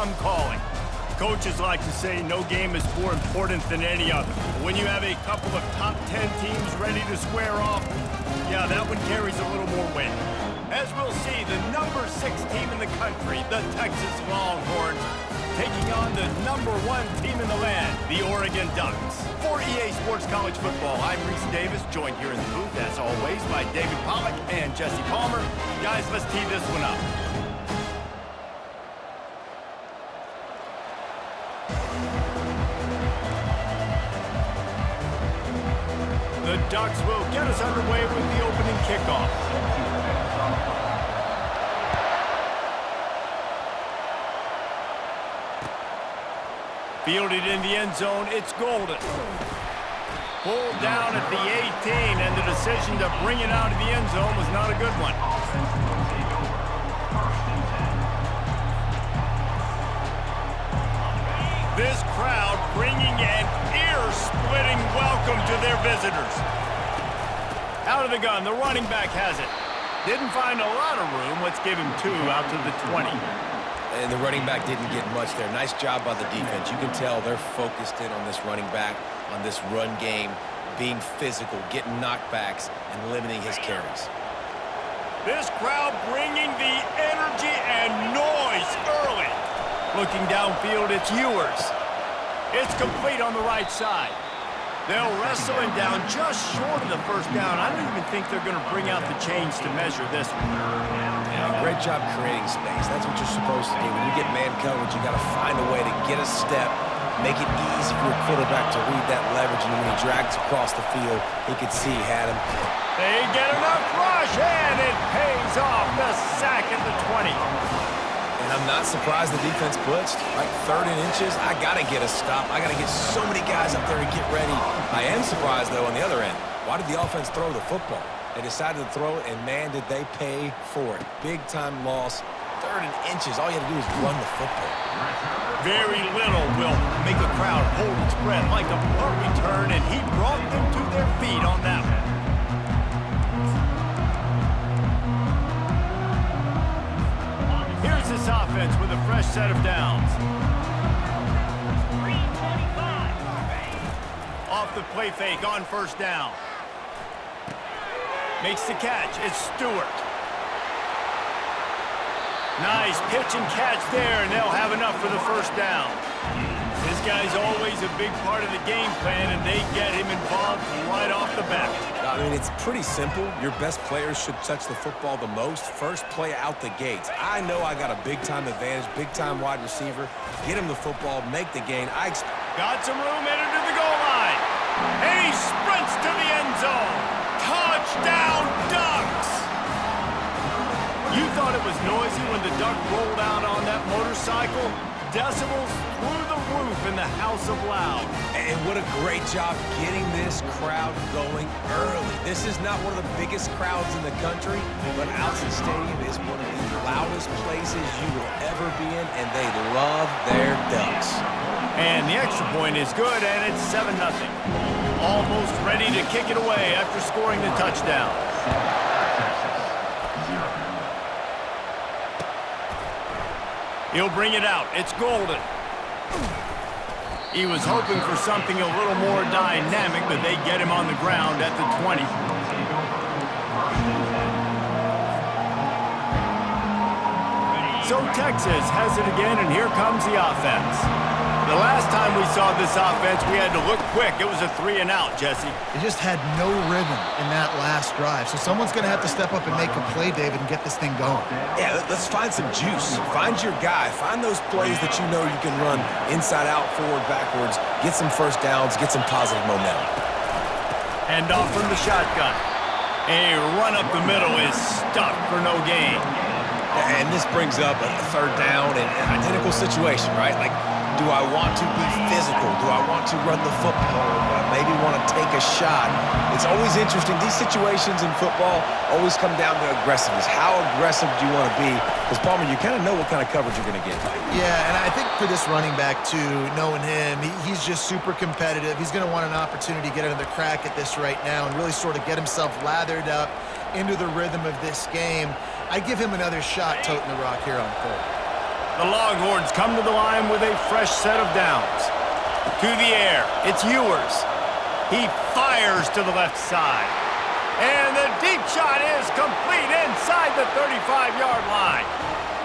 come calling. Coaches like to say no game is more important than any other. When you have a couple of top 10 teams ready to square off, yeah, that one carries a little more weight. As we'll see, the number 6 team in the country, the Texas Longhorns, taking on the number 1 team in the land, the Oregon Ducks. For EA Sports College Football, I'm Reese Davis, joined here in the booth, as always, by David Pollack and Jesse Palmer. Guys, let's tee this one up. The Ducks will get us underway with the opening kickoff. Fielded in the end zone, it's Golden. Pulled down at the 18, and the decision to bring it out of the end zone was not a good one. This crowd bringing an ear-splitting welcome to their visitors. Out of the gun, the running back has it. Didn't find a lot of room. Let's give him 2 out to the 20. And the running back didn't get much there. Nice job by the defense. You can tell they're focused in on this running back, on this run game, being physical, getting knockbacks, and limiting his carries. This crowd bringing the energy and noise early. Looking downfield, it's Ewers. It's complete on the right side. They'll wrestle him down just short of the first down. I don't even think they're going to bring out the chains to measure this one. Yeah, great job creating space. That's what you're supposed to do. When you get man coverage, you got to find a way to get a step, make it easy for your quarterback to read that leverage, and when he drags across the field, he could see he had him. They get enough rush, and it pays off. The sack at the 20. And I'm not surprised the defense blitzed. Like 3rd and inches, I got to get a stop. I got to get so many guys up there to get ready. I am surprised, though, on the other end. Why did the offense throw the football? They decided to throw it, and, man, did they pay for it. Big-time loss. 3rd and inches. All you had to do is run the football. Very little will make a crowd hold its breath like a punt return, and he brought them to their feet on that one. Here's this offense with a fresh set of downs. Off the play fake on first down. Makes the catch. It's Stewart. Nice pitch and catch there, and they'll have enough for the first down. This guy's always a big part of the game plan, and they get him involved right off the bat. I mean, it's pretty simple. Your best players should touch the football the most. First play out the gates. I know I got a big-time advantage, big-time wide receiver. Get him the football, make the gain. Got some room, headed to the goal line. And he sprints to the end zone. Touchdown, Ducks! You thought it was noisy when the Duck rolled out on that motorcycle? Decibels through the roof in the House of Loud. And what a great job getting this crowd going early. This is not one of the biggest crowds in the country, but Allison Stadium is one of the loudest places you will ever be in, and they love their Ducks. And the extra point is good, and it's 7-0. Almost ready to kick it away after scoring the touchdown. He'll bring it out. It's Golden. He was hoping for something a little more dynamic, but they get him on the ground at the 20. So Texas has it again, and here comes the offense. The last time we saw this offense, we had to look quick. It was a 3-and-out, Jesse. They just had no rhythm in that last drive. So someone's going to have to step up and make a play, David, and get this thing going. Yeah, let's find some juice. Find your guy. Find those plays that you know you can run inside out, forward, backwards. Get some first downs. Get some positive momentum. Hand off from the shotgun. A run up the middle is stuffed for no gain. And this brings up a 3rd down and an identical situation, right? Like, do I want to be physical? Do I want to run the football? Do I maybe want to take a shot? It's always interesting. These situations in football always come down to aggressiveness. How aggressive do you want to be? Because, Palmer, you kind of know what kind of coverage you're going to get. Yeah, and I think for this running back, too, knowing him, he's just super competitive. He's going to want an opportunity to get another crack at this right now and really sort of get himself lathered up into the rhythm of this game. I give him another shot toting the rock here on 3rd. The Longhorns come to the line with a fresh set of downs. To the air, it's Ewers. He fires to the left side. And the deep shot is complete inside the 35-yard line.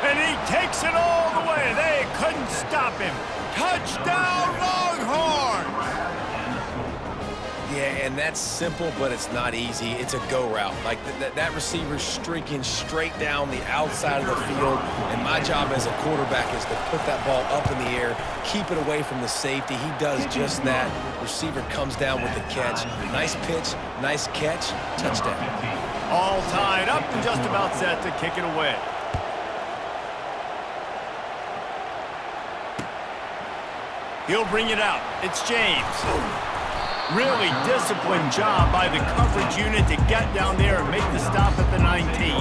And he takes it all the way. They couldn't stop him. Touchdown, Longhorns! Yeah, and that's simple, but it's not easy. It's a go route. Like, that receiver's streaking straight down the outside of the field, and my job as a quarterback is to put that ball up in the air, keep it away from the safety. He does just that. Receiver comes down with the catch. Nice pitch, nice catch, touchdown. All tied up and just about set to kick it away. He'll bring it out. It's James. Really disciplined job by the coverage unit to get down there and make the stop at the 19.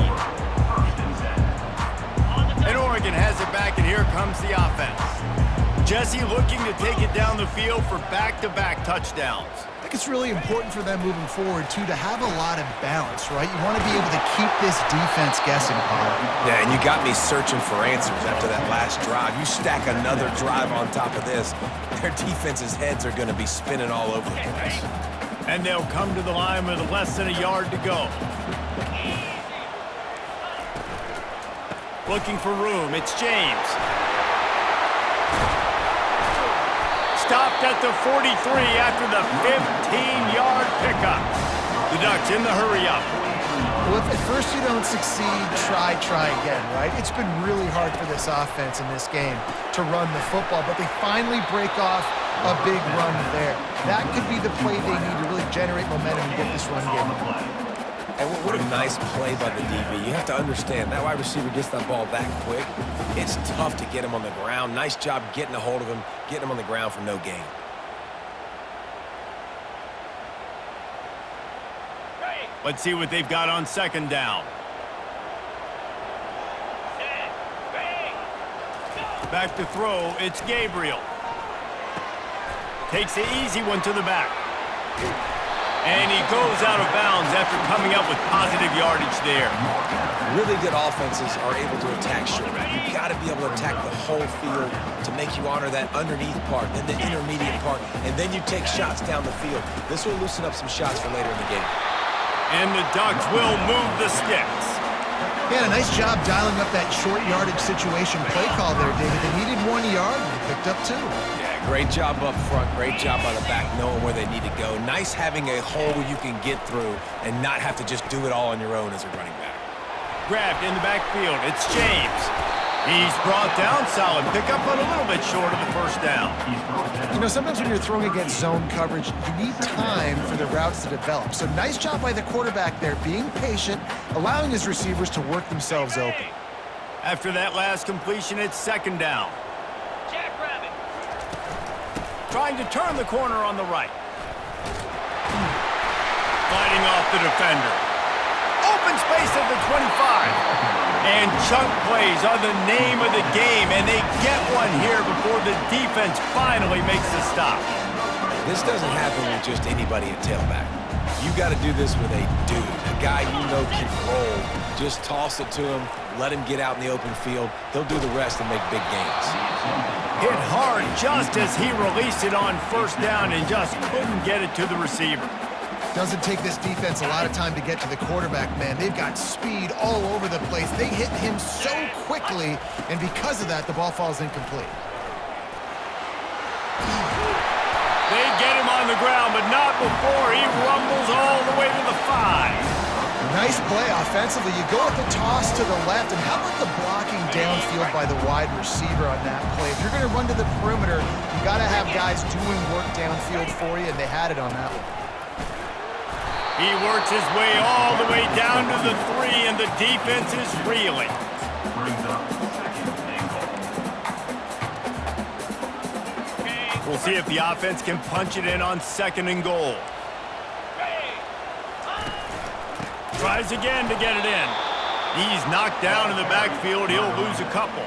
And Oregon has it back, and here comes the offense. Jesse looking to take it down the field for back-to-back touchdowns. I think it's really important for them moving forward, too, to have a lot of balance, right? You want to be able to keep this defense guessing, Paul. Yeah, and you got me searching for answers after that last drive. You stack another drive on top of this, their defense's heads are going to be spinning all over the place. And they'll come to the line with less than a yard to go. Looking for room, it's James. Stopped at the 43 after the 15-yard pickup. The Ducks in the hurry-up. Well, if at first you don't succeed, try again, right? It's been really hard for this offense in this game to run the football, but they finally break off a big run there. That could be the play they need to really generate momentum and get this run game going. And what a nice play by the DB. You have to understand, that wide receiver gets that ball that quick. It's tough to get him on the ground. Nice job getting a hold of him, getting him on the ground for no gain. Let's see what they've got on second down. Back to throw, it's Gabriel. Takes the easy one to the back. And he goes out of bounds after coming up with positive yardage there. Really good offenses are able to attack short. You've got to be able to attack the whole field to make you honor that underneath part, then the intermediate part, and then you take shots down the field. This will loosen up some shots for later in the game. And the Ducks will move the sticks. Yeah, a nice job dialing up that short yardage situation play call there, David. They needed 1 yard, and they picked up 2. Yeah, great job up front. Great job by the back knowing where they need to go. Nice having a hole you can get through and not have to just do it all on your own as a running back. Grabbed in the backfield. It's James. He's brought down, solid pickup, but a little bit short of the first down. You know, sometimes when you're throwing against zone coverage, you need time for the routes to develop. So nice job by the quarterback there, being patient, allowing his receivers to work themselves open. After that last completion, it's second down. Trying to turn the corner on the right. Fighting off the defender. Open space at the 25. And chunk plays are the name of the game, and they get one here before the defense finally makes the stop. This doesn't happen with just anybody at tailback. You got to do this with a dude, a guy you know can roll. Just toss it to him, let him get out in the open field. He'll do the rest and make big gains. Hit hard just as he released it on first down and just couldn't get it to the receiver. Doesn't take this defense a lot of time to get to the quarterback, man. They've got speed all over the place. They hit him so quickly, and because of that, the ball falls incomplete. They get him on the ground, but not before he rumbles all the way to the 5. Nice play offensively. You go with the toss to the left, and how about the blocking downfield by the wide receiver on that play? If you're going to run to the perimeter, you got to have guys doing work downfield for you, and they had it on that one. He works his way all the way down to the 3, and the defense is reeling. We'll see if the offense can punch it in on second and goal. Tries again to get it in. He's knocked down in the backfield. He'll lose a couple.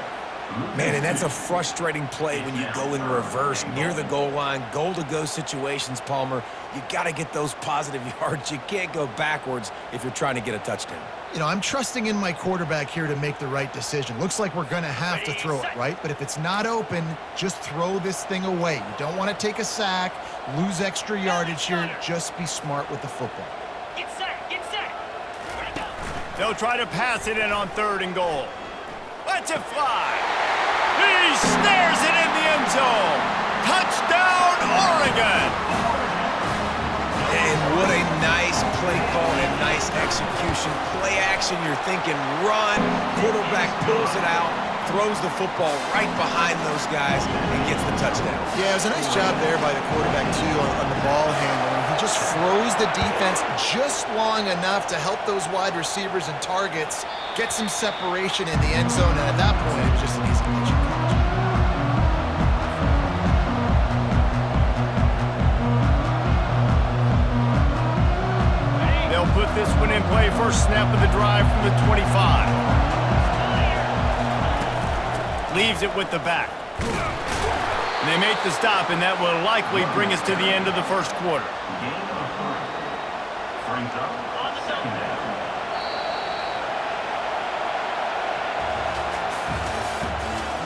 Man, and that's a frustrating play when you go in reverse near the goal line, goal-to-go situations, Palmer. You got to get those positive yards. You can't go backwards if you're trying to get a touchdown. You know, I'm trusting in my quarterback here to make the right decision. Looks like we're going to have to throw it, right? But if it's not open, just throw this thing away. You don't want to take a sack, lose extra yardage here. Just be smart with the football. Get set, get set. Ready to go. They'll try to pass it in on 3rd and goal. Lets it fly. He snares it in the end zone. Touchdown, Oregon. And what a nice play call and nice execution. Play action, you're thinking run. Quarterback pulls it out, throws the football right behind those guys, and gets the touchdown. Yeah, it was a nice job there by the quarterback, too, on the ball handling. He just froze the defense just long enough to help those wide receivers and targets get some separation in the end zone, and at that point, it was just an easy catch. They'll put this one in play. First snap of the drive from the 25. Leaves it with the back. And they make the stop, and that will likely bring us to the end of the first quarter. Brings up on the second down.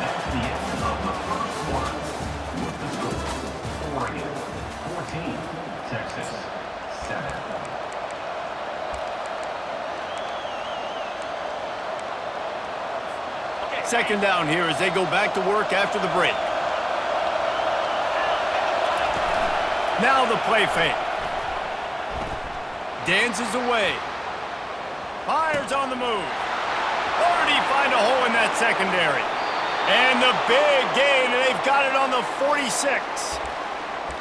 That's the end of the first quarter. With the score, Oregon 14, Texas 7. Second down here as they go back to work after the break. Now the play fake. Dances away. Fires on the move. Already find a hole in that secondary. And the big gain, and they've got it on the 46.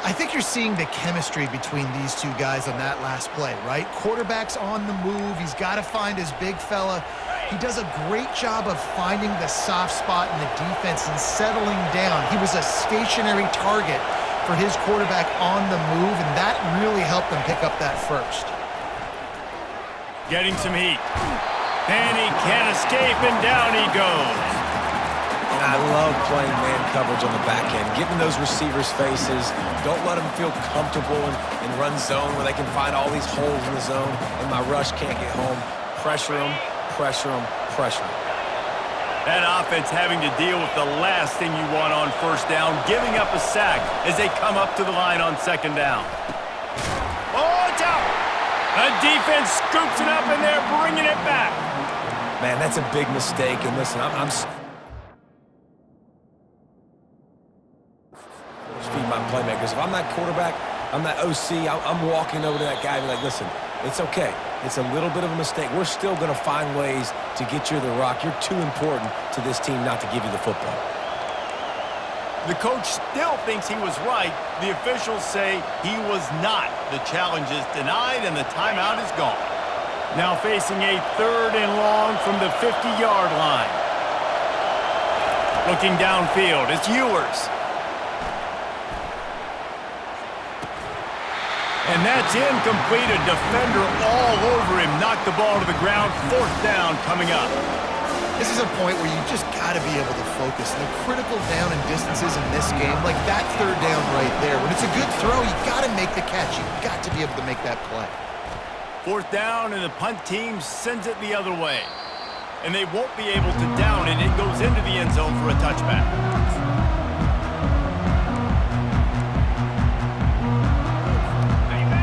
I think you're seeing the chemistry between these two guys on that last play, right? Quarterback's on the move. He's got to find his big fella. He does a great job of finding the soft spot in the defense and settling down. He was a stationary target for his quarterback on the move, and that really helped them pick up that first. Getting some heat. And he can't escape, and down he goes. And I love playing man coverage on the back end, giving those receivers faces. Don't let them feel comfortable in run zone where they can find all these holes in the zone, and my rush can't get home. Pressure them. Pressure them, pressure them. That offense having to deal with the last thing you want on first down, giving up a sack as they come up to the line on second down. Oh, it's out! The defense scoops it up, and they're bringing it back. Man, that's a big mistake. And listen, I'm feed my playmakers. If I'm that quarterback, I'm that OC, I'm walking over to that guy and be like, listen, it's okay. It's a little bit of a mistake. We're still going to find ways to get you the rock. You're too important to this team not to give you the football. The coach still thinks he was right. The officials say he was not. The challenge is denied, and the timeout is gone. Now facing a 3rd and long from the 50-yard line. Looking downfield, it's Ewers. And that's incomplete. A defender all over him. Knocked the ball to the ground. 4th down coming up. This is a point where you just got to be able to focus. The critical down and distances in this game, like that 3rd down right there. When it's a good throw, you got to make the catch. You've got to be able to make that play. 4th down, and the punt team sends it the other way. And they won't be able to down it. It goes into the end zone for a touchback.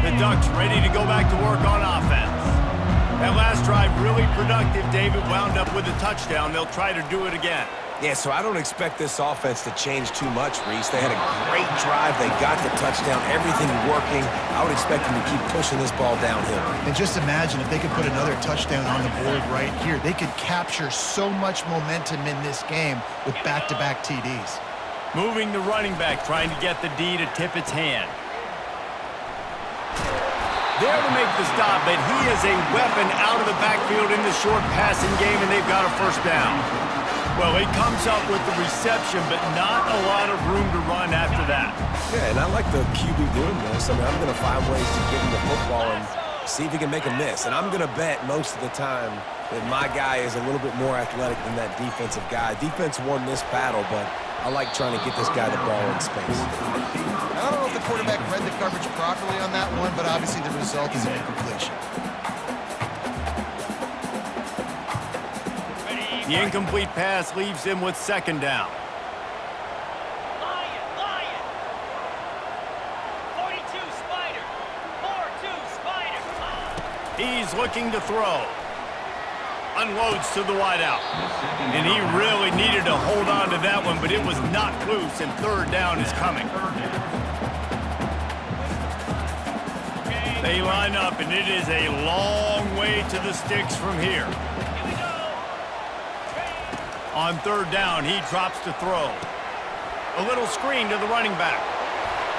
The Ducks ready to go back to work on offense. That last drive really productive. David wound up with a touchdown. They'll try to do it again. Yeah, so I don't expect this offense to change too much, Reese. They had a great drive. They got the touchdown. Everything working. I would expect them to keep pushing this ball downhill. And just imagine if they could put another touchdown on the board right here. They could capture so much momentum in this game with back-to-back TDs. Moving the running back, trying to get the D to tip its hand. There to make the stop, but he is a weapon out of the backfield in the short passing game, and they've got a first down. Well, he comes up with the reception, but not a lot of room to run after that. Yeah, and I like the QB doing this. I mean, I'm going to find ways to get him the football and see if he can make a miss. And I'm going to bet most of the time that my guy is a little bit more athletic than that defensive guy. Defense won this battle, but I like trying to get this guy the ball in space. I don't know if the quarterback read the coverage properly on that one, but obviously the result is an incompletion. The incomplete pass leaves him with second down. Lion. 42 Spider. 4-2 Spider. He's looking to throw. Unloads to the wideout. And he really needed to hold on to that one, but it was knocked loose, and third down is coming. They line up, and it is a long way to the sticks from here. On third down, he drops to throw. A little screen to the running back.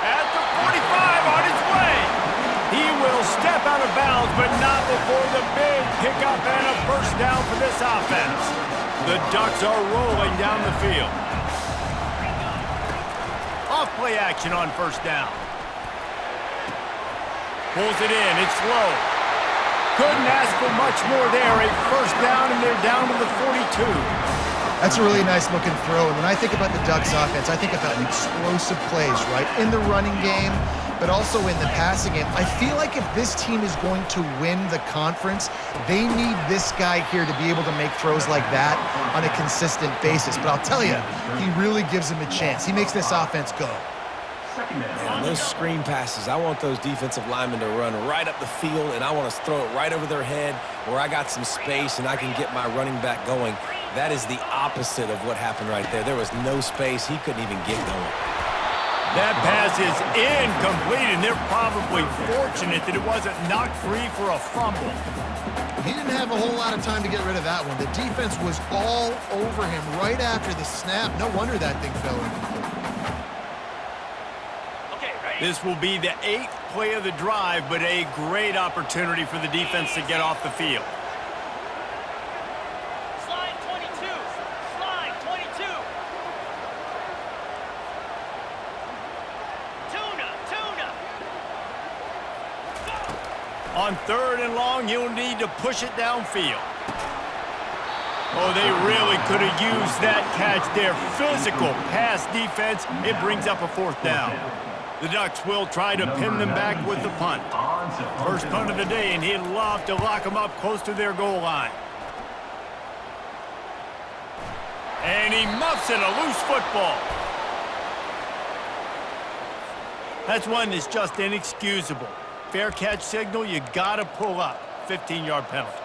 At the 45, on his way. He will step out of bounds, but not before the big pickup and a first down for this offense. The Ducks are rolling down the field. Off-play action on first down. Pulls it in. It's low. Couldn't ask for much more there. A first down, and they're down to the 42. That's a really nice-looking throw. And when I think about the Ducks offense, I think about explosive plays, right? In the running game, but also in the passing game. I feel like if this team is going to win the conference, they need this guy here to be able to make throws like that on a consistent basis. But I'll tell you, he really gives them a chance. He makes this offense go. Man, those screen passes, I want those defensive linemen to run right up the field, and I want to throw it right over their head where I got some space and I can get my running back going. That is the opposite of what happened right there. There was no space. He couldn't even get going. That pass is incomplete, and they're probably fortunate that it wasn't knocked free for a fumble. He didn't have a whole lot of time to get rid of that one. The defense was all over him right after the snap. No wonder that thing fell incomplete. This will be the 8th play of the drive, but a great opportunity for the defense to get off the field. Slide 22. Slide 22. Tuna. On third and long, you'll need to push it downfield. Oh, they really could have used that catch there. Physical pass defense. It brings up a fourth down. The Ducks will try to pin them back with the punt. First punt of the day, and he'd love to lock them up close to their goal line. And he muffs it, a loose football. That's one that's just inexcusable. Fair catch signal, you gotta pull up. 15-yard penalty.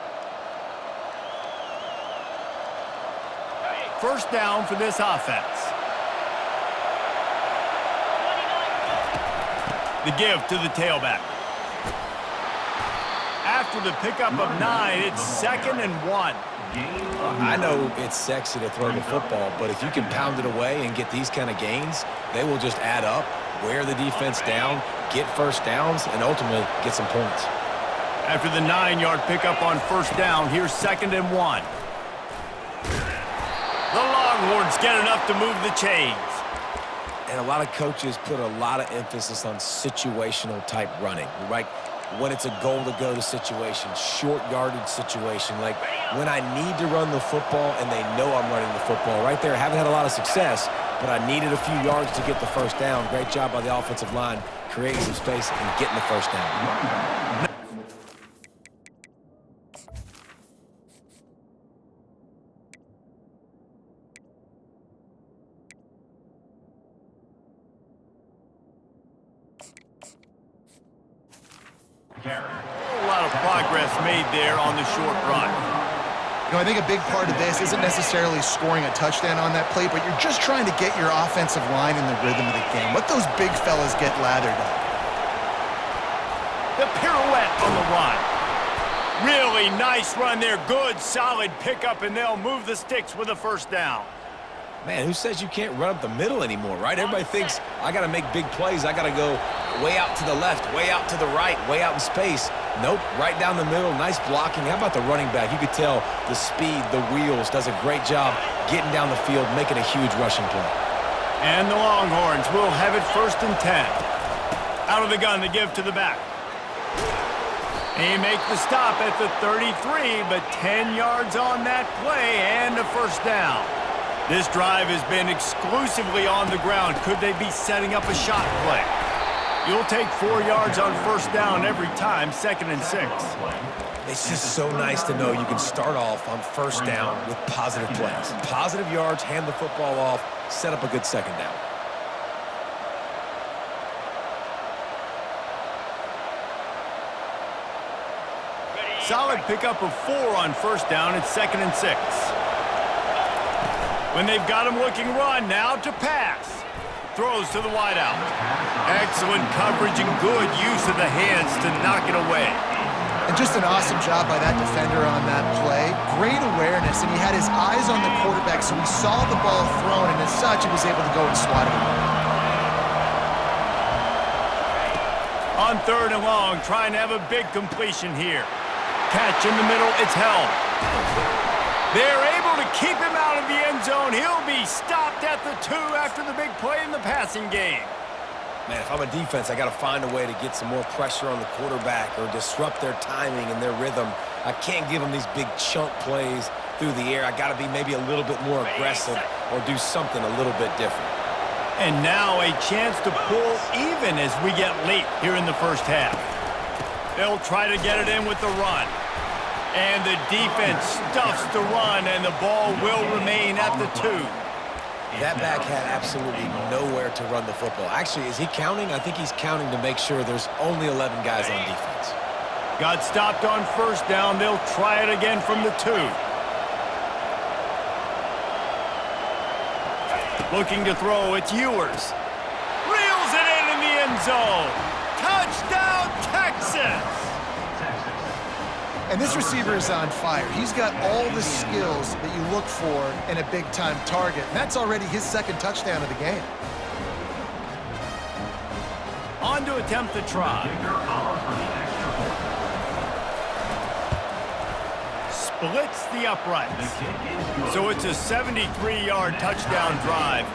First down for this offense. The give to the tailback. After the pickup of 9, it's 2nd and 1. I know it's sexy to throw the football, but if you can pound it away and get these kind of gains, they will just add up, wear the defense down, get first downs, and ultimately get some points. After the 9-yard pickup on first down, here's 2nd and 1. The Longhorns get enough to move the chains. And a lot of coaches put a lot of emphasis on situational type running, right? When it's a goal-to-go situation, short yardage situation, like when I need to run the football and they know I'm running the football. Right there, haven't had a lot of success, but I needed a few yards to get the first down. Great job by the offensive line, creating some space and getting the first down. A lot of progress made there on the short run. You know, I think a big part of this isn't necessarily scoring a touchdown on that play, but you're just trying to get your offensive line in the rhythm of the game. Let those big fellas get lathered up. The pirouette on the run. Really nice run there. Good, solid pickup, and they'll move the sticks with a first down. Man, who says you can't run up the middle anymore, right? Everybody thinks I got to make big plays. I got to go way out to the left, way out to the right, way out in space. Nope, right down the middle, nice blocking. How about the running back? You could tell the speed, the wheels, does a great job getting down the field, making a huge rushing play. And the Longhorns will have it 1st and 10. Out of the gun, the give to the back. He makes the stop at the 33, but 10 yards on that play and a first down. This drive has been exclusively on the ground. Could they be setting up a shot play? You'll take 4 yards on first down every time, 2nd and 6. It's just so nice to know you can start off on first down with positive plays. Positive yards, hand the football off, set up a good second down. Solid pickup of 4 on first down at 2nd and 6. When they've got him looking run, now to pass. Throws to the wideout. Excellent coverage and good use of the hands to knock it away. And just an awesome job by that defender on that play. Great awareness, and he had his eyes on the quarterback, so he saw the ball thrown, and as such, he was able to go and swat it away. On 3rd and long, trying to have a big completion here. Catch in the middle, it's held. They're able to keep him out of the end zone. He'll be stopped at the 2 after the big play in the passing game. Man, if I'm a defense, I got to find a way to get some more pressure on the quarterback or disrupt their timing and their rhythm. I can't give them these big chunk plays through the air. I got to be maybe a little bit more aggressive or do something a little bit different. And now a chance to pull even as we get late here in the first half. They'll try to get it in with the run. And the defense stuffs the run, and the ball will remain at the 2. That back had absolutely nowhere to run the football. Actually, is he counting? I think he's counting to make sure there's only 11 guys on defense. Got stopped on first down. They'll try it again from the 2. Looking to throw, it's Ewers. Reels it in the end zone. Touchdown, Texas! And this receiver is on fire. He's got all the skills that you look for in a big-time target. And that's already his 2nd touchdown of the game. On to attempt the try. Splits the uprights. So it's a 73-yard touchdown drive.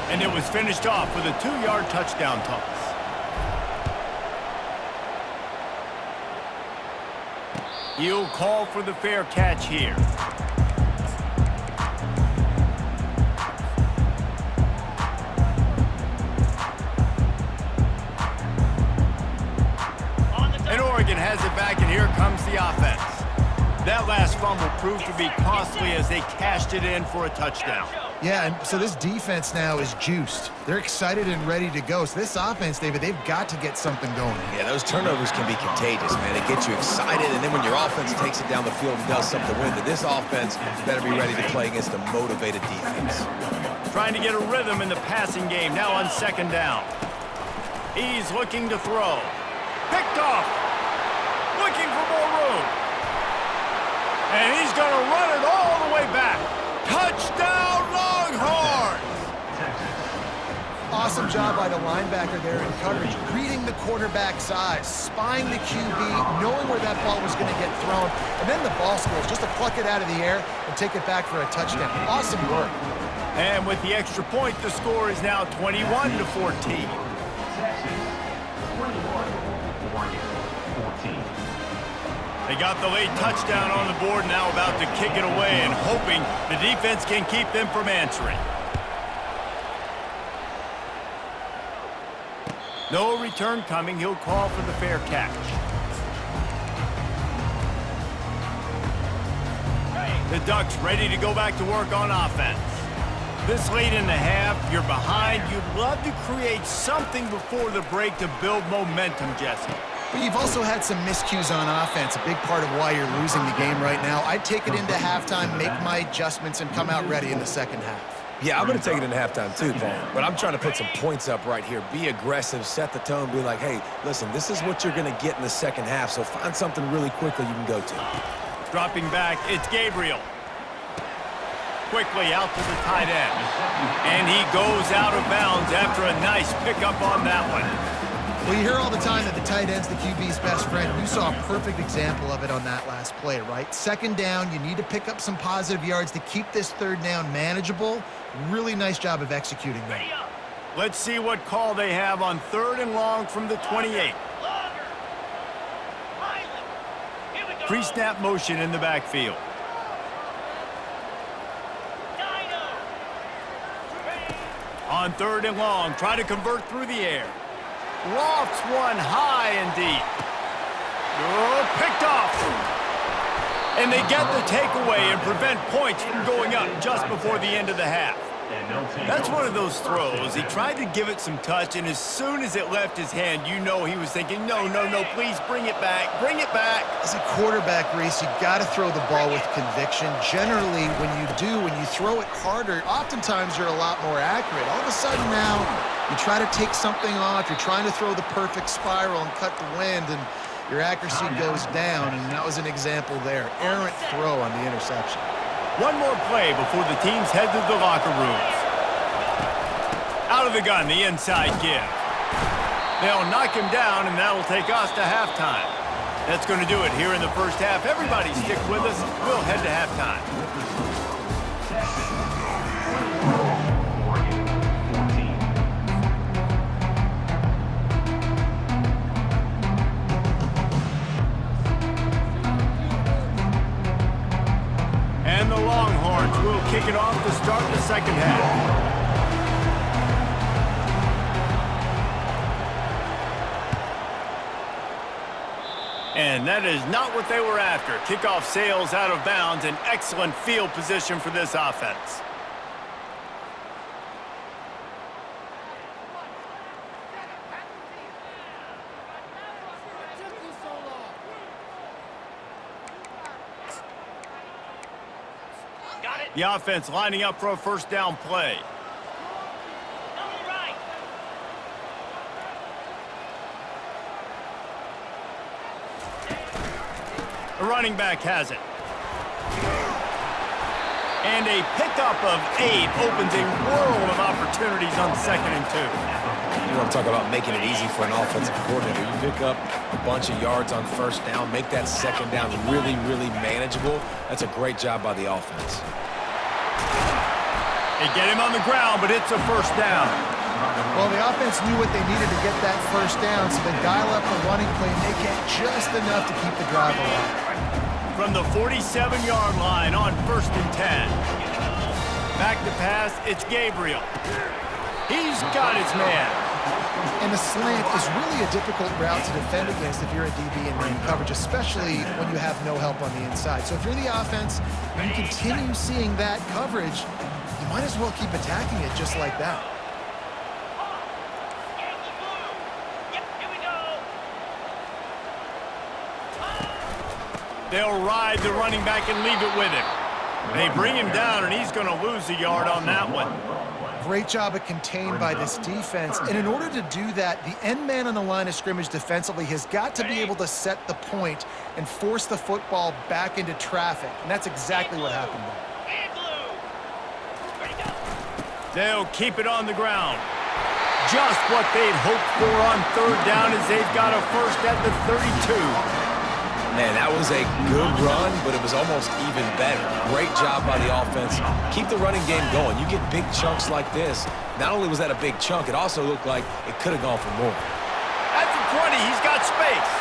And it was finished off with a 2-yard touchdown toss. He'll call for the fair catch here. And Oregon has it back, and here comes the offense. That last fumble proved to be costly as they cashed it in for a touchdown. Yeah, and so this defense now is juiced. They're excited and ready to go. So this offense, David, they've got to get something going. Yeah, those turnovers can be contagious, man. It gets you excited, and then when your offense takes it down the field and does something with it, this offense better be ready to play against a motivated defense. Trying to get a rhythm in the passing game, now on 2nd down. He's looking to throw. Picked off. Looking for more room. And he's going to run it all the way back. Touchdown, Longhorns! Awesome job by the linebacker there in coverage, reading the quarterback's eyes, spying the QB, knowing where that ball was going to get thrown, and then the ball skills, just to pluck it out of the air and take it back for a touchdown. Awesome work. And with the extra point, the score is now 21-14. They got the late touchdown on the board, now about to kick it away and hoping the defense can keep them from answering. No return coming. He'll call for the fair catch. The Ducks ready to go back to work on offense. This late in the half, you're behind. You'd love to create something before the break to build momentum, Jesse. But you've also had some miscues on offense, a big part of why you're losing the game right now. I'd take it into halftime, make my adjustments, and come out ready in the 2nd half. Yeah, I'm going to take it into halftime too, Paul. But I'm trying to put some points up right here. Be aggressive, set the tone, be like, hey, listen, this is what you're going to get in the 2nd half, so find something really quickly you can go to. Dropping back, it's Gabriel. Quickly out to the tight end. And he goes out of bounds after a nice pickup on that one. Well, you hear all the time that the tight end's the QB's best friend. You saw a perfect example of it on that last play, right? 2nd down, you need to pick up some positive yards to keep this 3rd down manageable. Really nice job of executing that. Let's see what call they have on 3rd and long from the 28. pre-snap motion in the backfield. On 3rd and long, try to convert through the air. Lofts one high and deep. Oh, picked off. And they get the takeaway and prevent points from going up just before the end of the half. That's one of those throws. He tried to give it some touch, and as soon as it left his hand, you know he was thinking, no, no, no, please bring it back, bring it back. As a quarterback, Reese, you got to throw the ball with conviction. Generally, when you throw it harder, oftentimes you're a lot more accurate. All of a sudden now, you try to take something off, you're trying to throw the perfect spiral and cut the wind, and your accuracy goes down, and that was an example there. Errant throw on the interception. One more play before the teams head to the locker rooms. Out of the gun, the inside give. They'll knock him down, and that'll take us to halftime. That's going to do it here in the first half. Everybody stick with us. We'll head to halftime. And the Longhorns will kick it off to start the second half. And that is not what they were after. Kickoff sails out of bounds, an excellent field position for this offense. The offense lining up for a first down play. The running back has it. And a pickup of 8 opens a world of opportunities on 2nd and 2. You want to talk about making it easy for an offensive coordinator. You pick up a bunch of yards on first down, make that second down really, really manageable. That's a great job by the offense. They get him on the ground, but it's a first down. Well, the offense knew what they needed to get that first down, so they dial up the running play and they get just enough to keep the drive alive. From the 47-yard line on 1st and 10. Back to pass, it's Gabriel. He's got his man. And the slant is really a difficult route to defend against if you're a DB in man coverage, especially when you have no help on the inside. So if you're the offense and you continue seeing that coverage, you might as well keep attacking it just like that. They'll ride the running back and leave it with him. They bring him down, and he's going to lose a yard on that one. Great job of contained by this defense. And in order to do that, the end man on the line of scrimmage defensively has got to be able to set the point and force the football back into traffic. And that's exactly what happened there. They'll keep it on the ground. Just what they'd hoped for on 3rd down as they've got a first at the 32. Man, that was a good run, but it was almost even better. Great job by the offense. Keep the running game going. You get big chunks like this. Not only was that a big chunk, it also looked like it could have gone for more. At the 20, he's got space.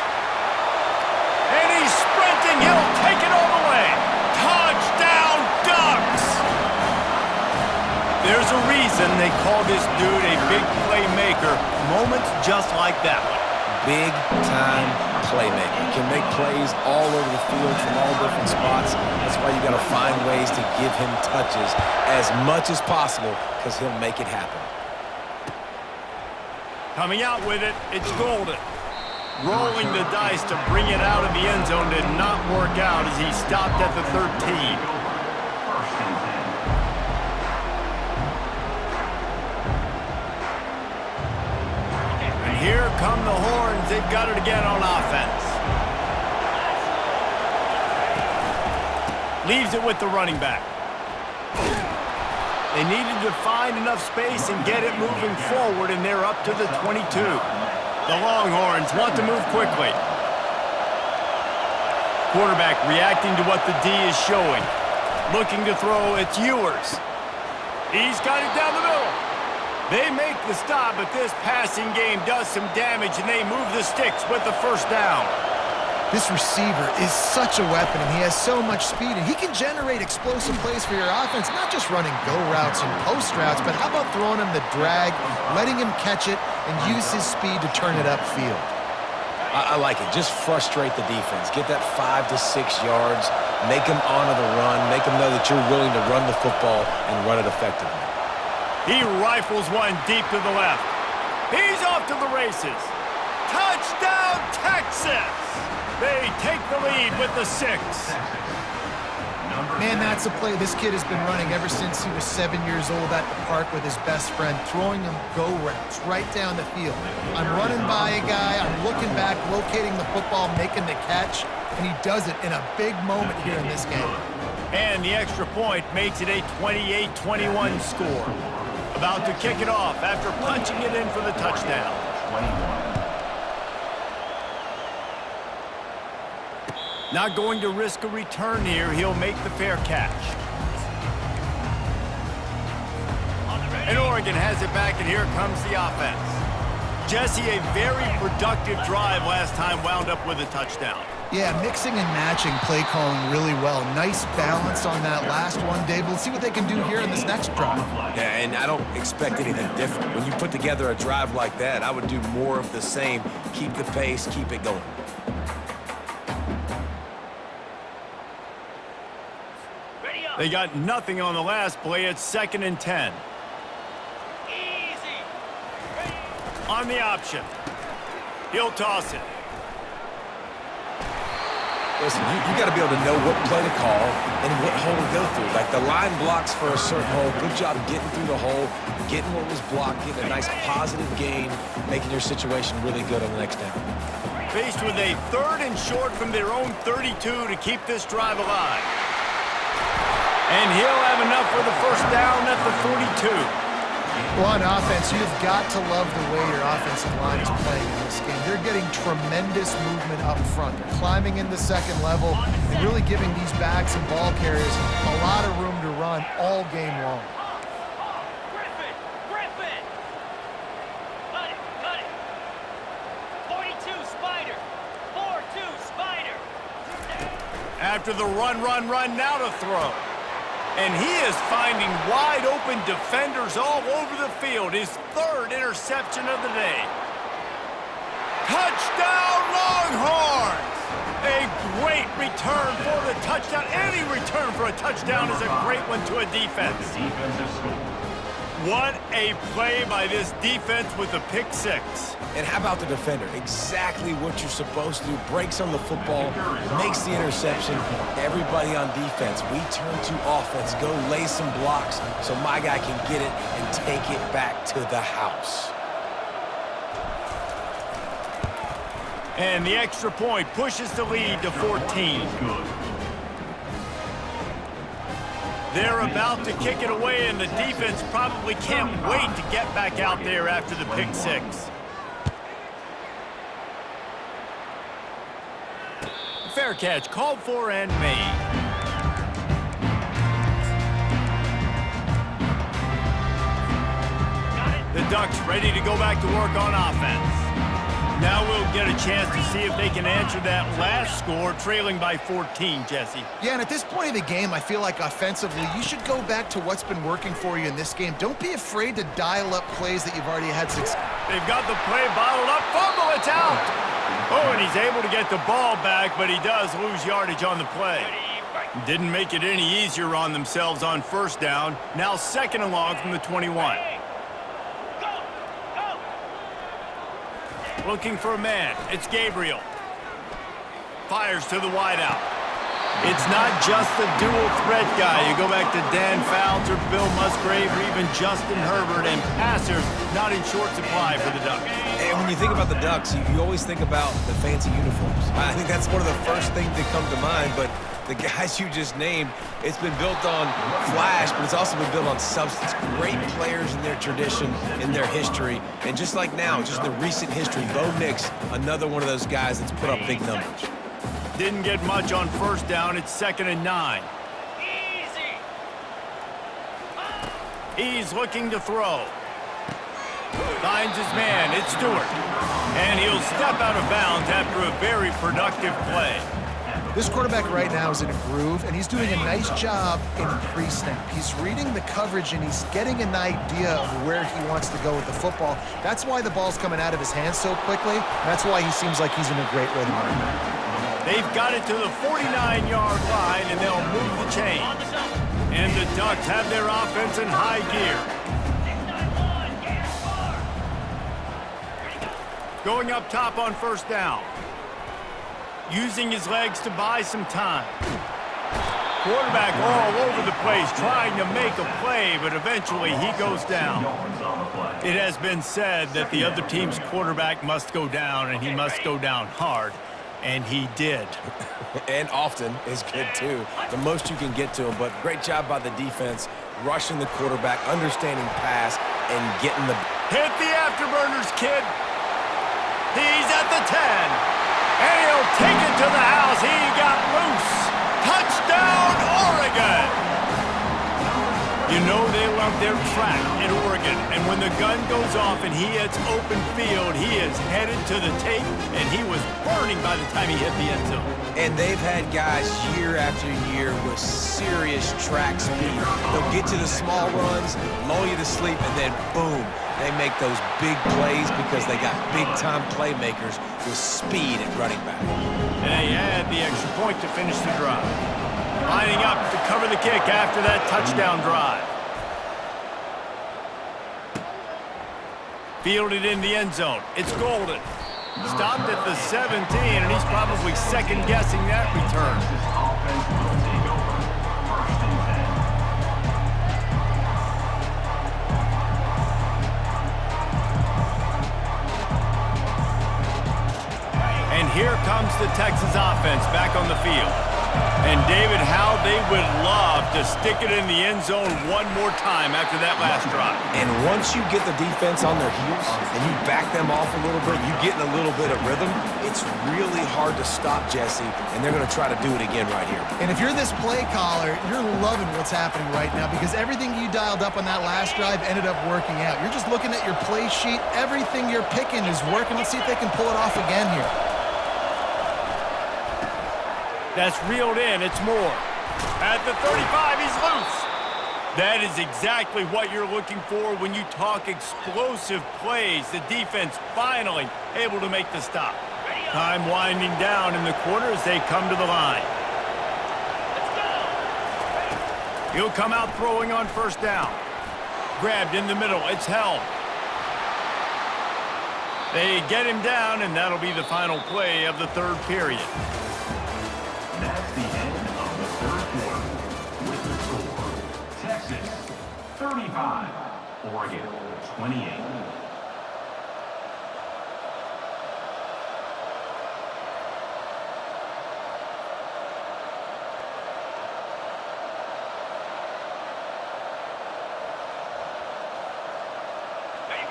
And he's sprinting. He'll take it all the way. Touchdown, Ducks! There's a reason they call this dude a big playmaker. Moments just like that one. Big-time playmaker. He can make plays all over the field from all different spots. That's why you got to find ways to give him touches as much as possible because he'll make it happen. Coming out with it, it's Golden. Rolling the dice to bring it out of the end zone did not work out as he stopped at the 13. Here come the Horns. They've got it again on offense. Leaves it with the running back. They needed to find enough space and get it moving forward, and they're up to the 22. The Longhorns want to move quickly. Quarterback reacting to what the D is showing. Looking to throw, it's Ewers. He's got it down the middle. They make the stop, but this passing game does some damage, and they move the sticks with the first down. This receiver is such a weapon, and he has so much speed, and he can generate explosive plays for your offense, not just running go routes and post routes, but how about throwing him the drag, letting him catch it, and use his speed to turn it upfield. I like it. Just frustrate the defense. Get that 5 to 6 yards. Make them honor the run. Make them know that you're willing to run the football and run it effectively. He rifles one deep to the left. He's off to the races. Touchdown, Texas! They take the lead with the 6. Man, that's a play this kid has been running ever since he was 7 years old at the park with his best friend, throwing him go routes right down the field. I'm running by a guy, I'm looking back, locating the football, making the catch, and he does it in a big moment here in this game. And the extra point makes it a 28-21 score. About to kick it off after punching it in for the touchdown. 21. Not going to risk a return here. He'll make the fair catch. And Oregon has it back, and here comes the offense. Jesse, a very productive drive last time, wound up with a touchdown. Yeah, mixing and matching play calling really well. Nice balance on that last one, Dave. We'll see what they can do here in this next drive. Yeah, and I don't expect anything different. When you put together a drive like that, I would do more of the same. Keep the pace, keep it going. They got nothing on the last play. It's 2nd and 10. Easy. On the option. He'll toss it. Listen, you got to be able to know what play to call and what hole to go through. Like the line blocks for a certain hole. Good job getting through the hole, getting what was blocked, getting a nice positive gain, making your situation really good on the next down. Faced with a 3rd and short from their own 32 to keep this drive alive. And he'll have enough for the first down at the 42. Well, on offense, you've got to love the way your offensive line is playing in this game. They're getting tremendous movement up front. They're climbing in the second level and really giving these backs and ball carriers a lot of room to run all game long. Griffin! Cut it! 42, Spider! 4-2, Spider! After the run, now to throw. And he is finding wide-open defenders all over the field. His 3rd interception of the day. Touchdown, Longhorns! A great return for the touchdown. Any return for a touchdown is a great one to a defense. Defensive score. What a play by this defense with a pick 6. And how about the defender? Exactly what you're supposed to do. Breaks on the football, makes the interception. Everybody on defense, we turn to offense. Go lay some blocks so my guy can get it and take it back to the house. And the extra point pushes the lead to 14. Good. They're about to kick it away, and the defense probably can't wait to get back out there after the pick 6. Fair catch called for and made. The Ducks ready to go back to work on offense. Now we'll get a chance to see if they can answer that last score, trailing by 14, Jesse. Yeah, and at this point of the game, I feel like offensively, you should go back to what's been working for you in this game. Don't be afraid to dial up plays that you've already had success. They've got the play bottled up. Fumble, it's out. Oh, and he's able to get the ball back, but he does lose yardage on the play. Didn't make it any easier on themselves on 1st down. Now 2nd and long from the 21. Looking for a man. It's Gabriel. Fires to the wideout. It's not just the dual threat guy. You go back to Dan Fouts or Bill Musgrave or even Justin Herbert, and passers not in short supply for the Ducks. And when you think about the Ducks, you always think about the fancy uniforms. I think that's one of the first things that come to mind, but the guys you just named, it's been built on flash, but it's also been built on substance. Great players in their tradition, in their history, and just like now, just the recent history, Bo Nix, another one of those guys that's put up big numbers. Didn't get much on 1st down. It's 2nd and 9. Easy. He's looking to throw. Finds his man. It's Stewart. And he'll step out of bounds after a very productive play. This quarterback right now is in a groove, and he's doing a nice job in pre-snap. He's reading the coverage, and he's getting an idea of where he wants to go with the football. That's why the ball's coming out of his hands so quickly. That's why he seems like he's in a great rhythm right now. They've got it to the 49-yard line, and they'll move the chains. And the Ducks have their offense in high gear. Going up top on first down. Using his legs to buy some time. Quarterback all over the place trying to make a play, but eventually he goes down. It has been said that the other team's quarterback must go down, and he must go down hard, and he did. And often is good, too. The most you can get to him, but great job by the defense, rushing the quarterback, understanding pass, and getting the... Hit the afterburners, kid. He's at the 10. And he'll take it to the house. He got loose. Touchdown, Oregon! You know they love their track in Oregon. And when the gun goes off and he hits open field, he is headed to the tape, and he was burning by the time he hit the end zone. And they've had guys year after year with serious track speed. They'll get to the small runs, lull you to sleep, and then boom, they make those big plays because they got big-time playmakers with speed at running back. And they add the extra point to finish the drive. Lining up to cover the kick after that touchdown drive. Fielded in the end zone. It's Golden. Stopped at the 17, and he's probably second-guessing that return. Offense will take over. First and 10. And here comes the Texas offense back on the field. And David, how they would love to stick it in the end zone one more time after that last drive. And once you get the defense on their heels and you back them off a little bit, you get in a little bit of rhythm, it's really hard to stop Jesse, and they're going to try to do it again right here. And if you're this play caller, you're loving what's happening right now because everything you dialed up on that last drive ended up working out. You're just looking at your play sheet. Everything you're picking is working. Let's see if they can pull it off again here. That's reeled in. It's Moore. At the 35, he's loose. That is exactly what you're looking for when you talk explosive plays. The defense finally able to make the stop. Time winding down in the quarter as they come to the line. He'll come out throwing on first down. Grabbed in the middle. It's held. They get him down, and that'll be the final play of the third period. That's the end of the third quarter. With the score, Texas 35, Oregon 28.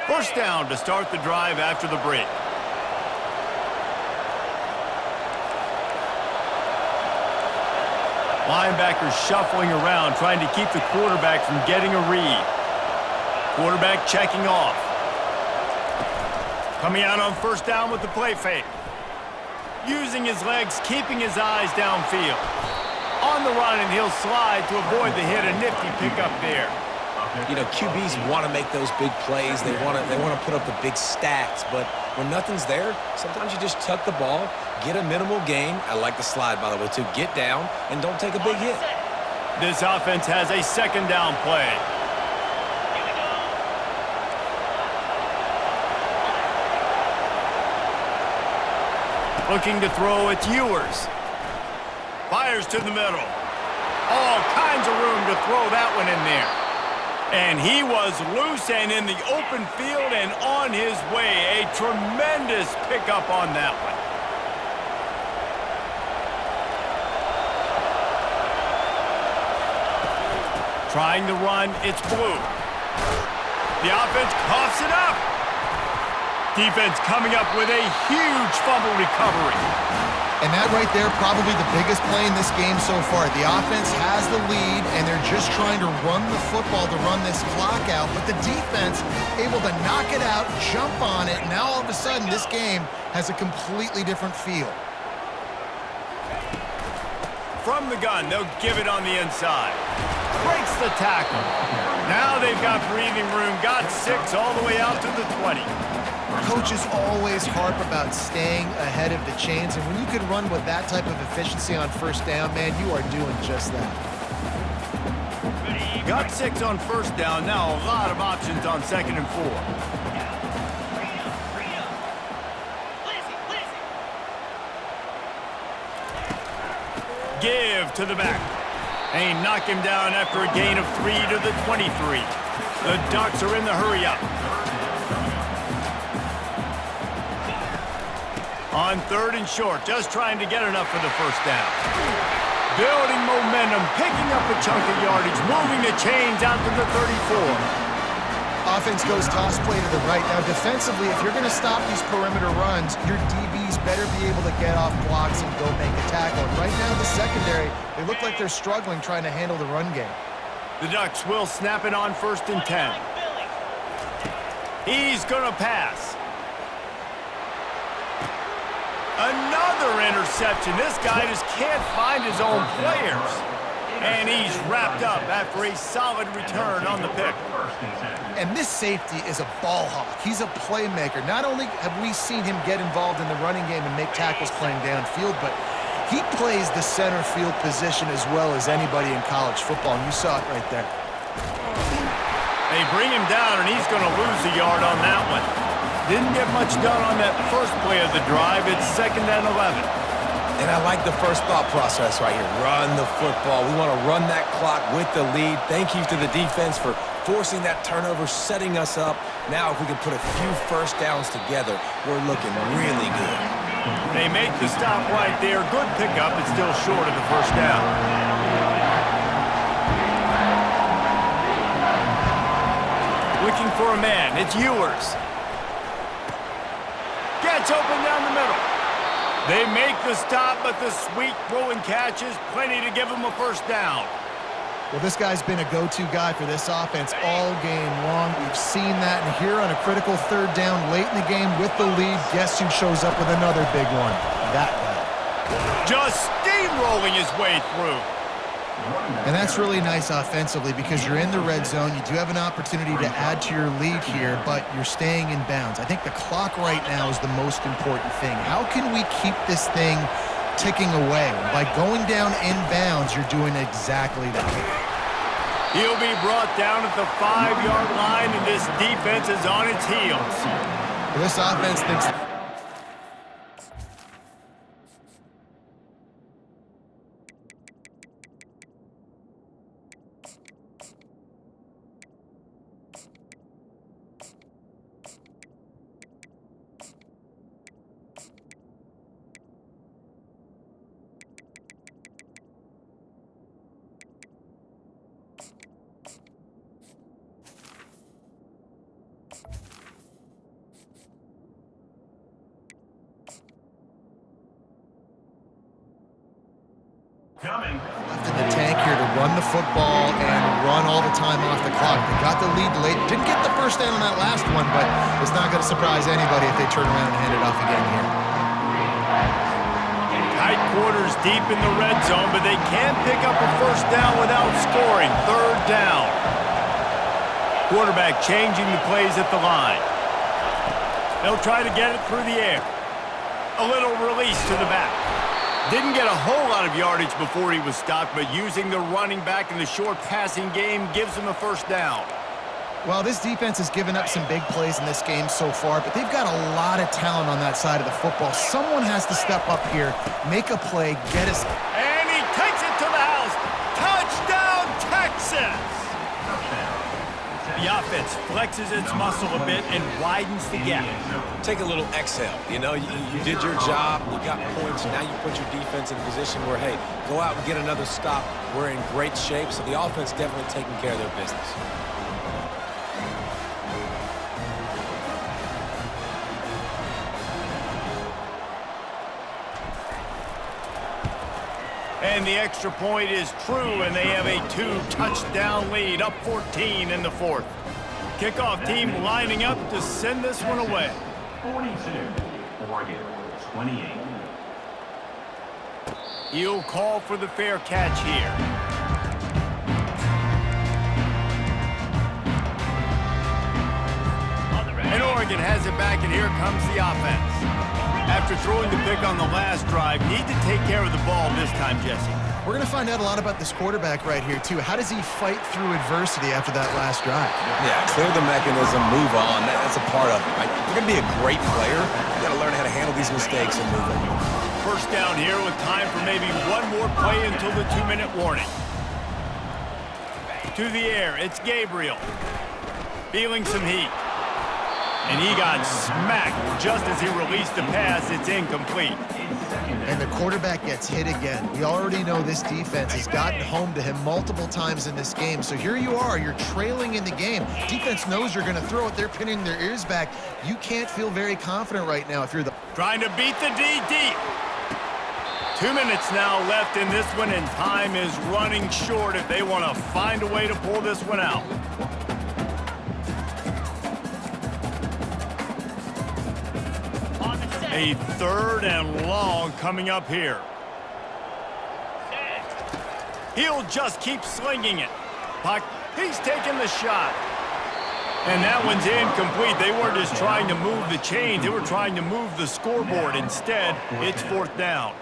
First down to start the drive after the break. Linebackers shuffling around, trying to keep the quarterback from getting a read. Quarterback checking off. Coming out on first down with the play fake. Using his legs, keeping his eyes downfield. On the run, and he'll slide to avoid the hit. A nifty pickup there. You know, QBs want to make those big plays. They want to put up the big stats. But when nothing's there, sometimes you just tuck the ball, get a minimal gain. I like the slide, by the way, too. Get down and don't take a big hit. This offense has a second down play. Looking to throw, it's Ewers. Fires to the middle. All kinds of room to throw that one in there. And he was loose and in the open field and on his way. A tremendous pickup on that one. Trying to run, it's Blue. The offense coughs it up. Defense coming up with a huge fumble recovery. And that right there, probably the biggest play in this game so far. The offense has the lead, and they're just trying to run the football to run this clock out. But the defense able to knock it out, jump on it. Now all of a sudden, this game has a completely different feel. From the gun, they'll give it on the inside. Breaks the tackle. Now they've got breathing room. Got 6 all the way out to the 20. Coaches always harp about staying ahead of the chains, and when you can run with that type of efficiency on first down, man, you are doing just that. Got 6 on first down. Now a lot of options on 2nd and 4. Give to the back. They knock him down after a gain of 3 to the 23. The Ducks are in the hurry up. On 3rd and short, just trying to get enough for the first down. Building momentum, picking up a chunk of yardage, moving the chains out to the 34. Offense goes toss play to the right. Now, defensively, if you're going to stop these perimeter runs, your DBs better be able to get off blocks and go make a tackle. And right now, the secondary, they look like they're struggling trying to handle the run game. The Ducks will snap it on 1st and 10. He's going to pass. Another interception. This guy just can't find his own players. And he's wrapped up after a solid return on the pick. And this safety is a ball hawk. He's a playmaker. Not only have we seen him get involved in the running game and make tackles playing downfield, but he plays the center field position as well as anybody in college football, and you saw it right there. They bring him down, and he's going to lose a yard on that one. Didn't get much done on that first play of the drive. It's 2nd and 11. And I like the first thought process right here. Run the football. We want to run that clock with the lead. Thank you to the defense for forcing that turnover, setting us up. Now if we can put a few first downs together, we're looking really good. They make the stop right there. Good pickup. It's still short of the first down. Looking for a man. It's Ewers. Gets open down the middle. They make the stop, but the sweet throw and catch is plenty to give them a first down. Well, this guy's been a go-to guy for this offense all game long. We've seen that, and here on a critical 3rd down late in the game with the lead, guess who shows up with another big one? That guy. Just steamrolling his way through. And that's really nice offensively because you're in the red zone. You do have an opportunity to add to your lead here, but you're staying in bounds. I think the clock right now is the most important thing. How can we keep this thing ticking away? By going down in bounds, you're doing exactly that. He'll be brought down at the 5-yard line, and this defense is on its heels. Well, this offense thinks... Coming. Left in the tank here to run the football and run all the time off the clock. They got the lead late. Didn't get the first down on that last one, but it's not going to surprise anybody if they turn around and hand it off again here. Tight quarters deep in the red zone, but they can't pick up a first down without scoring. 3rd down. Quarterback changing the plays at the line. They'll try to get it through the air. A little release to the back. Didn't get a whole lot of yardage before he was stopped, but using the running back in the short passing game gives him a first down. Well, this defense has given up some big plays in this game so far, but they've got a lot of talent on that side of the football. Someone has to step up here, make a play, get us... And he takes it to the house. Touchdown, Texas! The offense flexes its muscle a bit and widens the gap. Take a little exhale. You know, you did your job, you got points, now you put your defense in a position where, hey, go out and get another stop. We're in great shape, so the offense definitely taking care of their business. And the extra point is true, and they have a 2-touchdown lead, up 14 in the fourth. Kickoff team lining up to send this one away. 42, Oregon, 28. He'll call for the fair catch here. And Oregon has it back, and here comes the offense. After throwing the pick on the last drive, need to take care of the ball this time, Jesse. We're going to find out a lot about this quarterback right here, too. How does he fight through adversity after that last drive? Yeah, clear the mechanism, move on. That's a part of it, right? If you're going to be a great player, you got to learn how to handle these mistakes and move on. First down here with time for maybe one more play until the 2-minute warning. To the air, it's Gabriel. Feeling some heat. And he got smacked just as he released the pass. It's incomplete. And the quarterback gets hit again. We already know this defense has gotten home to him multiple times in this game. So here you are, you're trailing in the game. Defense knows you're going to throw it. They're pinning their ears back. You can't feel very confident right now if you're the... Trying to beat the D deep. 2 minutes now left in this one, and time is running short if they want to find a way to pull this one out. A 3rd and long coming up here. He'll just keep slinging it. Puck, he's taking the shot. And that one's incomplete. They weren't just trying to move the chains. They were trying to move the scoreboard. Instead, it's 4th down.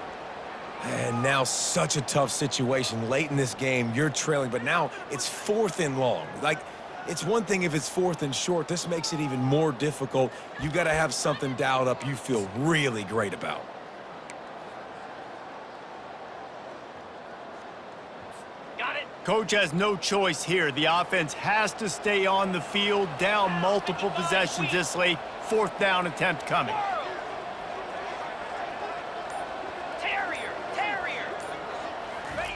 And now such a tough situation. Late in this game, you're trailing, but now it's 4th and long. Like, it's one thing if it's 4th and short. This makes it even more difficult. You got to have something dialed up you feel really great about. Got it. Coach has no choice here. The offense has to stay on the field, down multiple possessions this late. 4th down attempt coming. Terrier. Ready.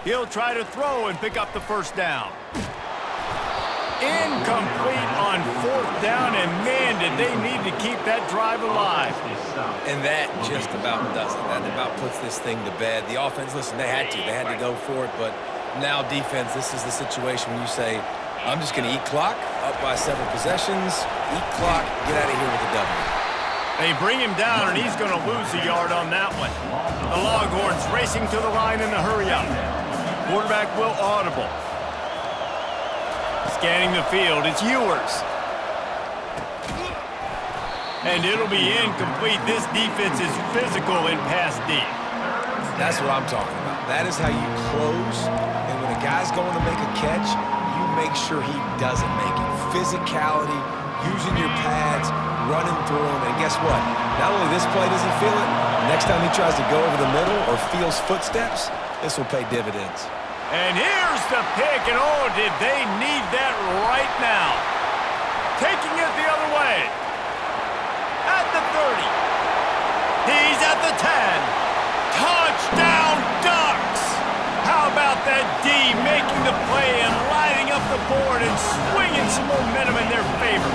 He'll try to throw and pick up the 1st down. Incomplete on 4th down, and man, did they need to keep that drive alive. And that just about does it. That about puts this thing to bed. The offense, listen, they had to go for it, but now defense, this is the situation where you say, I'm just going to eat clock, up by several possessions, eat clock, get out of here with a W. They bring him down, and he's going to lose a yard on that one. The Longhorns racing to the line in a hurry-up. Quarterback will audible. Scanning the field, it's Ewers. And it'll be incomplete. This defense is physical in pass deep. That's what I'm talking about. That is how you close, and when a guy's going to make a catch, you make sure he doesn't make it. Physicality, using your pads, running through them, and guess what? Not only this play does he feel it, next time he tries to go over the middle or feels footsteps, this will pay dividends. And here's the pick, and oh, did they need that right now. Taking it the other way. At the 30. He's at the 10. Touchdown Ducks! How about that D making the play and lighting up the board and swinging some momentum in their favor?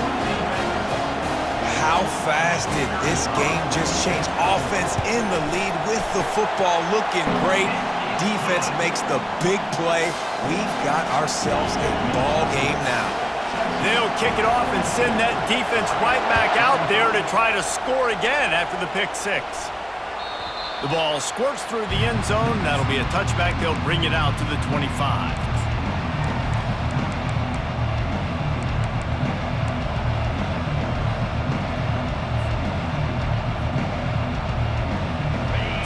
How fast did this game just change? Offense in the lead with the football, looking great. Defense makes the big play. We've got ourselves a ball game now. They'll kick it off and send that defense right back out there to try to score again after the pick 6. The ball squirts through the end zone. That'll be a touchback. They'll bring it out to the 25.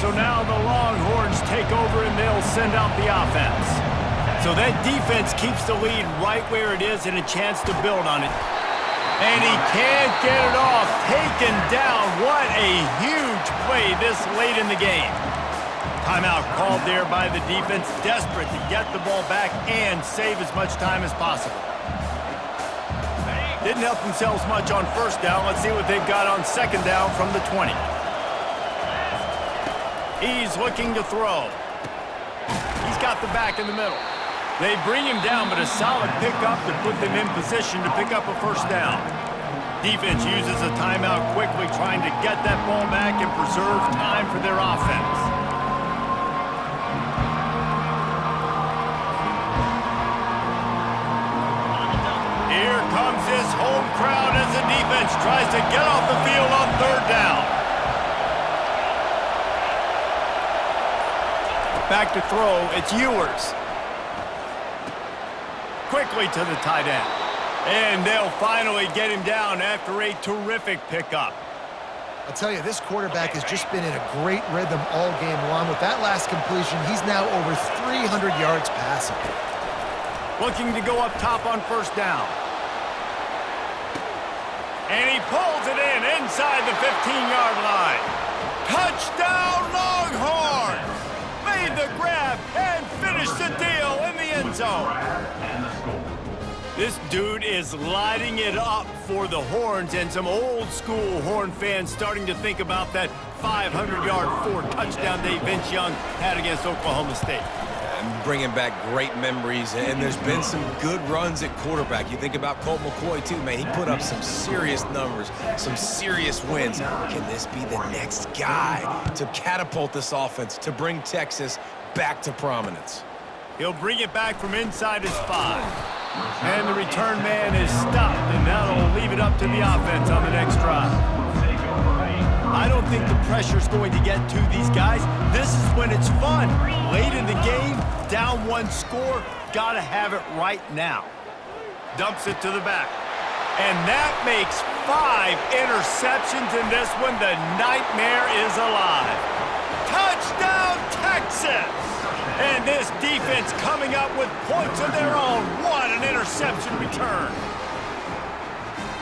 So now the Longhorns take over and they'll send out the offense. So that defense keeps the lead right where it is and a chance to build on it. And he can't get it off. Taken down. What a huge play this late in the game. Timeout called there by the defense, desperate to get the ball back and save as much time as possible. Didn't help themselves much on 1st down. Let's see what they've got on 2nd down from the 20. He's looking to throw. He's got the back in the middle. They bring him down, but a solid pickup to put them in position to pick up a 1st down. Defense uses a timeout quickly, trying to get that ball back and preserve time for their offense. crowd as the defense tries to get off the field on third down. Back to throw, it's Ewers. Quickly to the tight end. And they'll finally get him down after a terrific pickup. I'll tell you, this quarterback has just been in a great rhythm all game long. With that last completion, he's now over 300 yards passing. Looking to go up top on first down. And he pulls it in inside the 15-yard line. Touchdown, Longhorns! Made the grab and finished the deal in the end zone. This dude is lighting it up for the Horns, and some old-school Horn fans starting to think about that 500-yard, 4-touchdown day Vince Young had against Oklahoma State. I'm bringing back great memories, and there's been some good runs at quarterback. You think about Colt McCoy, too, man. He put up some serious numbers, some serious wins. Can this be the next guy to catapult this offense, to bring Texas back to prominence? He'll bring it back from inside his 5. And the return man is stopped, and that'll leave it up to the offense on the next drive. I don't think the pressure's going to get to these guys. This is when it's fun. Late in the game, down 1 score, gotta have it right now. Dumps it to the back. And that makes 5 interceptions in this one. The nightmare is alive. Touchdown, Texas! And this defense coming up with points of their own. What an interception return.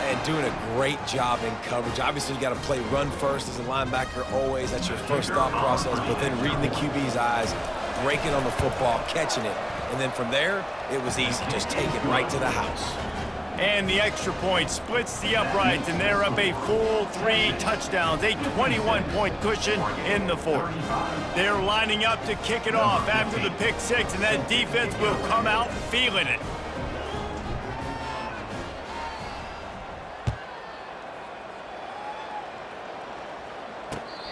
And doing a great job in coverage. Obviously, you got to play run first as a linebacker always. That's your first thought process. But then reading the QB's eyes, breaking on the football, catching it. And then from there, it was easy. Just take it right to the house. And the extra point splits the uprights, and they're up a full 3 touchdowns, a 21-point cushion in the 4th. They're lining up to kick it off after the pick 6, and that defense will come out feeling it.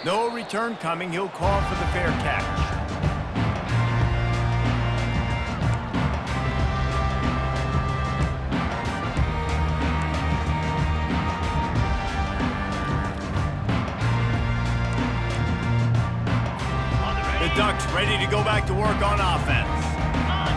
No return coming. He'll call for the fair catch. Ducks ready to go back to work on offense.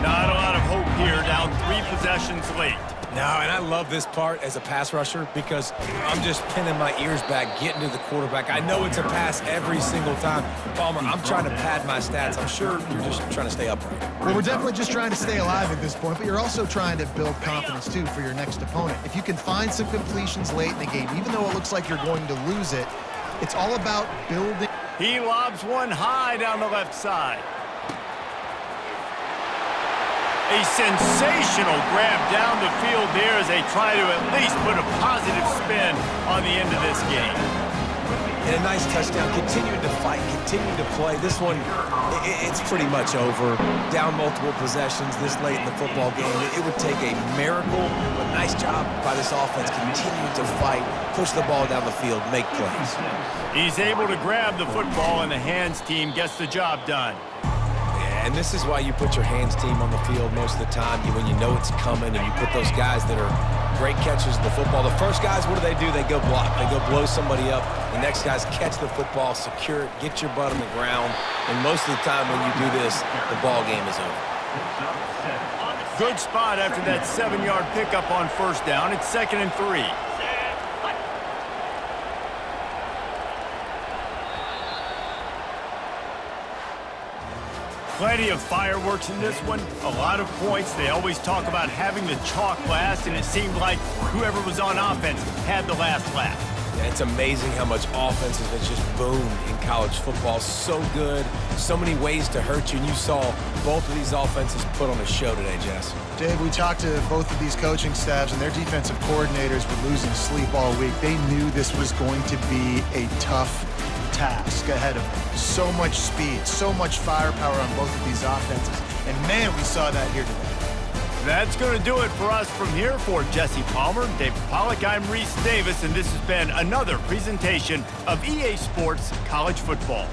Not a lot of hope here, down 3 possessions late. No, and I love this part as a pass rusher because I'm just pinning my ears back, getting to the quarterback. I know it's a pass every single time. Palmer, I'm trying to pad my stats. I'm sure you're just trying to stay upright. Well, we're definitely just trying to stay alive at this point, but you're also trying to build confidence, too, for your next opponent. If you can find some completions late in the game, even though it looks like you're going to lose it, it's all about building. He lobs one high down the left side. A sensational grab down the field there as they try to at least put a positive spin on the end of this game. And a nice touchdown. Continuing to fight, continuing to play. This one, it's pretty much over. Down multiple possessions this late in the football game. It would take a miracle, but nice job by this offense continuing to fight, push the ball down the field, make plays. He's able to grab the football, and the hands team gets the job done. And this is why you put your hands team on the field most of the time, when you know it's coming, and you put those guys that are great catchers of the football. The first guys, what do? They go block. They go blow somebody up. The next guys catch the football, secure it, get your butt on the ground. And most of the time when you do this, the ball game is over. Good spot after that 7-yard pickup on first down. It's 2nd and 3. Plenty of fireworks in this one, a lot of points. They always talk about having the chalk last, and it seemed like whoever was on offense had the last laugh. Yeah, it's amazing how much offenses have just boomed in college football. So good, so many ways to hurt you, and you saw both of these offenses put on a show today, Jess. Dave, we talked to both of these coaching staffs, and their defensive coordinators were losing sleep all week. They knew this was going to be a tough task ahead of them. So much speed, so much firepower on both of these offenses. And man, we saw that here today. That's going to do it for us from here. For Jesse Palmer, David Pollack, I'm Reese Davis, and this has been another presentation of EA Sports College Football.